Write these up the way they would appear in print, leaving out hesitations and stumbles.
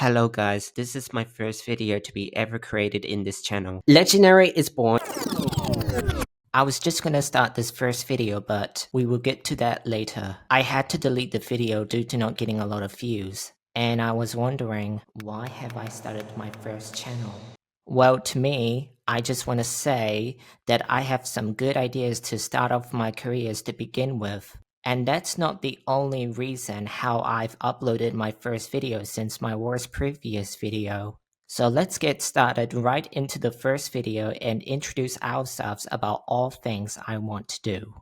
Hello guys, this is my first video to be ever created in this channel. Legendary is born. I was just gonna start this first video, but we will get to that later. I had to delete the video due to not getting a lot of views. And I was wondering, why have I started my first channel? Well, to me, I just want to say that I have some good ideas to start off my careers to begin with. And that's not the only reason how I've uploaded my first video since my worst previous video. So let's get started right into the first video and introduce ourselves about all things I want to do.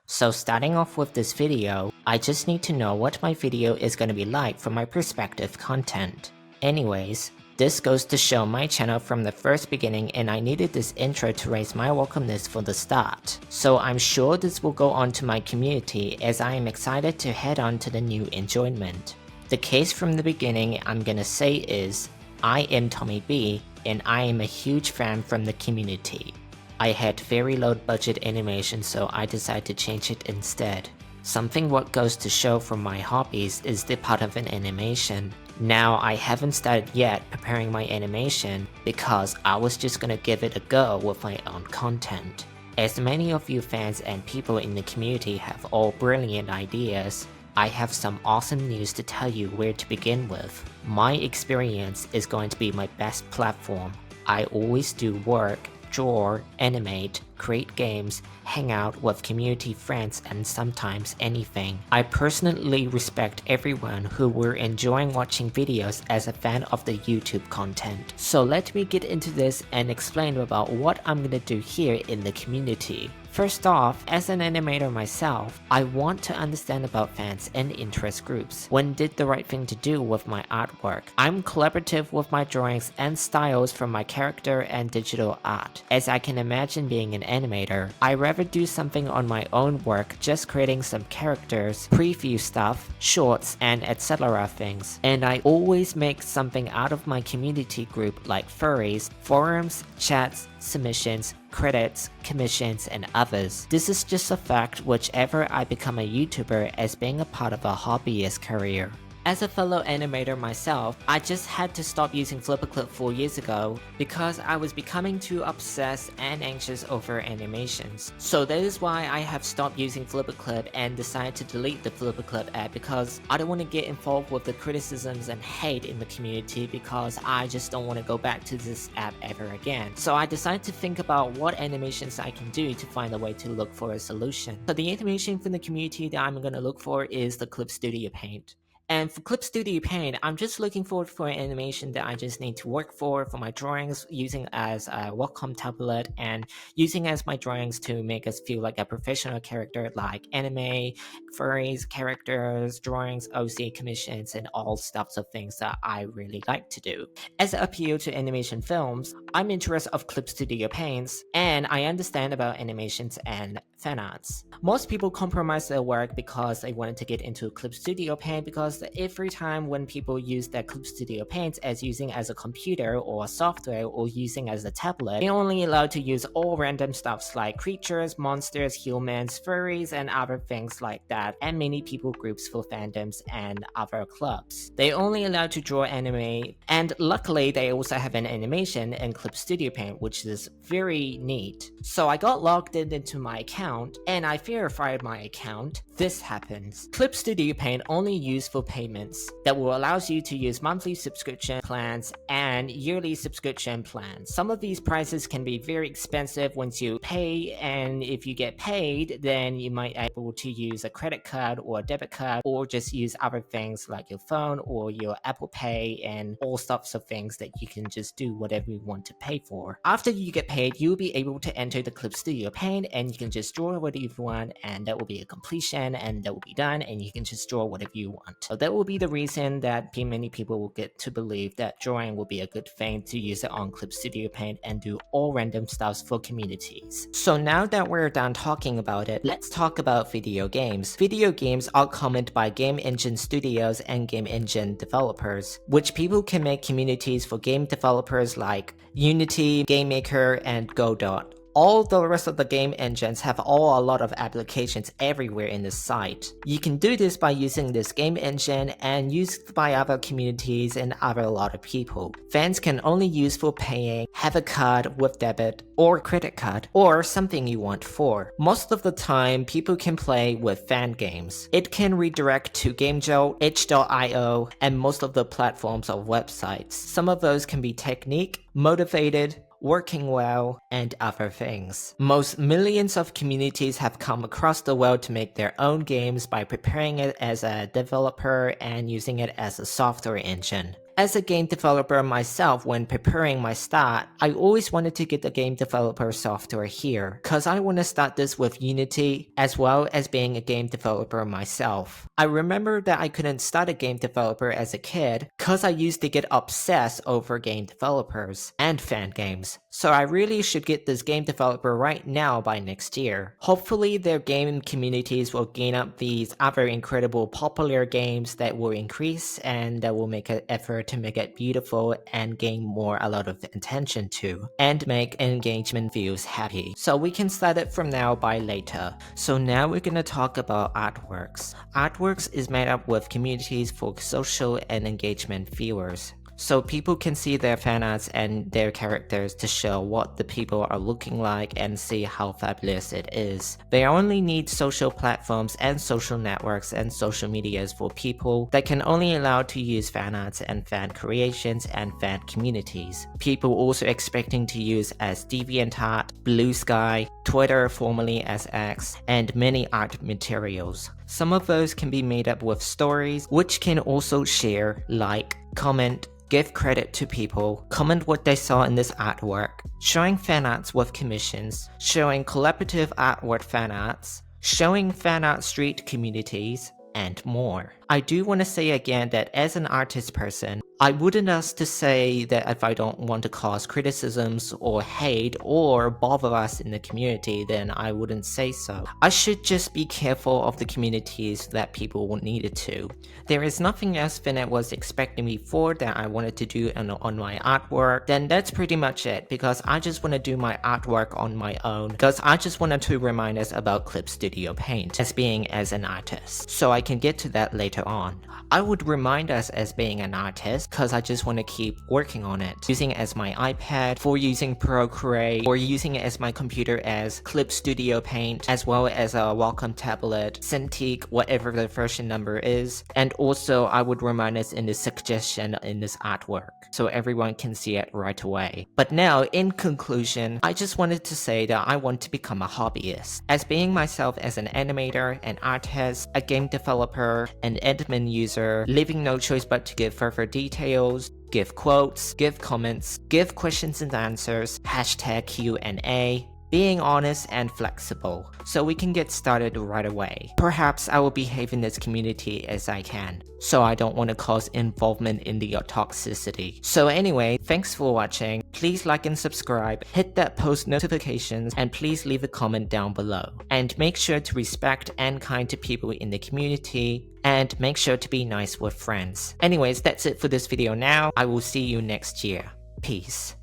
So starting off with this video, I just need to know what my video is going to be like from my perspective content. Anyways, this goes to show my channel from the first beginning, and I needed this intro to raise my welcomeness for the start. So I'm sure this will go on to my community as I am excited to head on to the new enjoyment. The case from the beginning I'm gonna say is, I am Tommy B and I am a huge fan from the community. I had very low budget animation, so I decided to change it instead. Something what goes to show from my hobbies is the part of an animation. Now I haven't started yet preparing my animation because I was just gonna give it a go with my own content. As many of you fans and people in the community have all brilliant ideas, I have some awesome news to tell you where to begin with. My experience is going to be my best platform. I always do work, draw, animate, create games, hang out with community friends, and sometimes anything. I personally respect everyone who were enjoying watching videos as a fan of the YouTube content. So let me get into this and explain about what I'm gonna do here in the community. First off, as an animator myself, I want to understand about fans and interest groups. When did the right thing to do with my artwork? I'm collaborative with my drawings and styles from my character and digital art. As I can imagine being an animator, I rather do something on my own work, just creating some characters, preview stuff, shorts, and etc. things. And I always make something out of my community group like furries, forums, chats, submissions, credits, commissions, and others. This is just a fact whichever I become a YouTuber as being a part of a hobbyist career. As a fellow animator myself, I just had to stop using FlipaClip 4 years ago because I was becoming too obsessed and anxious over animations. So that is why I have stopped using FlipaClip and decided to delete the FlipaClip app, because I don't want to get involved with the criticisms and hate in the community, because I just don't want to go back to this app ever again. So I decided to think about what animations I can do to find a way to look for a solution. So the animation from the community that I'm going to look for is the Clip Studio Paint. And for Clip Studio Paint, I'm just looking forward for an animation that I just need to work for my drawings, using as a Wacom tablet and using as my drawings to make us feel like a professional character, like anime, furries, characters, drawings, OC commissions, and all stuffs of things that I really like to do. As an appeal to animation films, I'm interested of Clip Studio Paints, and I understand about animations and fan arts. Most people compromise their work because they wanted to get into Clip Studio Paint, because every time when people use their Clip Studio Paint as using as a computer or software or using as a tablet, they're only allowed to use all random stuffs like creatures, monsters, humans, furries, and other things like that, and many people groups for fandoms and other clubs. They're only allowed to draw anime, and luckily they also have an animation in Clip Studio Paint, which is very neat. So I got logged into my account and I verified my account. This happens. Clip Studio Paint only used for payments that will allow you to use monthly subscription plans and yearly subscription plans. Some of these prices can be very expensive once you pay, and if you get paid, then you might be able to use a credit card or a debit card, or just use other things like your phone or your Apple Pay and all sorts of things that you can just do whatever you want to pay for. After you get paid, you'll be able to enter the Clip Studio Paint and you can just draw whatever you want, and that will be a completion, and that will be done, and you can just draw whatever you want. So that will be the reason that many people will get to believe that drawing will be a good thing to use it on Clip Studio Paint and do all random stuff for communities. So now that we're done talking about it, let's talk about video games. Video games are commented by game engine studios and game engine developers, which people can make communities for game developers like Unity, GameMaker, and Godot. All the rest of the game engines have a lot of applications everywhere in the site. You can do this by using this game engine and used by other communities and a lot of people. Fans can only use for paying, have a card with debit or credit card, or something you want for. Most of the time, people can play with fan games. It can redirect to GameJolt, itch.io, and most of the platforms or websites. Some of those can be Technique, Motivated, Working Well, and other things. Most millions of communities have come across the world to make their own games by preparing it as a developer and using it as a software engine. As a game developer myself, when preparing my start, I always wanted to get the game developer software here, cause I want to start this with Unity, as well as being a game developer myself. I remember that I couldn't start a game developer as a kid, cause I used to get obsessed over game developers and fan games. So I really should get this game developer right now by next year. Hopefully their game communities will gain up these other incredible popular games that will increase and that will make an effort to make it beautiful and gain a lot of attention to, and make engagement views happy. So we can start it from now by later. So now we're gonna talk about artworks. Artworks is made up with communities for social and engagement viewers. So people can see their fan arts and their characters to show what the people are looking like and see how fabulous it is. They only need social platforms and social networks and social medias for people that can only allow to use fan arts and fan creations and fan communities. People also expecting to use as DeviantArt, Blue Sky, Twitter formerly as X, and many art materials. Some of those can be made up with stories, which can also share, like, comment, give credit to people, comment what they saw in this artwork, showing fan arts with commissions, showing collaborative artwork fan arts, showing fan art street communities, and more. I do want to say again that as an artist person, I wouldn't ask to say that if I don't want to cause criticisms or hate or bother us in the community, then I wouldn't say so. I should just be careful of the communities that people needed to. There is nothing else Finet was expecting before that I wanted to do on my artwork, then that's pretty much it, because I just want to do my artwork on my own, because I just wanted to remind us about Clip Studio Paint as being as an artist, so I can get to that later on. I would remind us as being an artist because I just want to keep working on it, using it as my iPad, for using Procreate, or using it as my computer as Clip Studio Paint, as well as a Wacom tablet, Cintiq, whatever the version number is. And also I would remind us in the suggestion in this artwork, so everyone can see it right away. But now, in conclusion, I just wanted to say that I want to become a hobbyist. As being myself as an animator, an artist, a game developer, an admin user, leaving no choice but to give further details, give quotes, give comments, give questions and answers, hashtag Q&A, being honest and flexible, so we can get started right away. Perhaps I will behave in this community as I can, so I don't want to cause involvement in the toxicity. So anyway, thanks for watching. Please like and subscribe, hit that post notifications, and please leave a comment down below. And make sure to respect and kind to people in the community, and make sure to be nice with friends. Anyways, that's it for this video now. I will see you next year. Peace.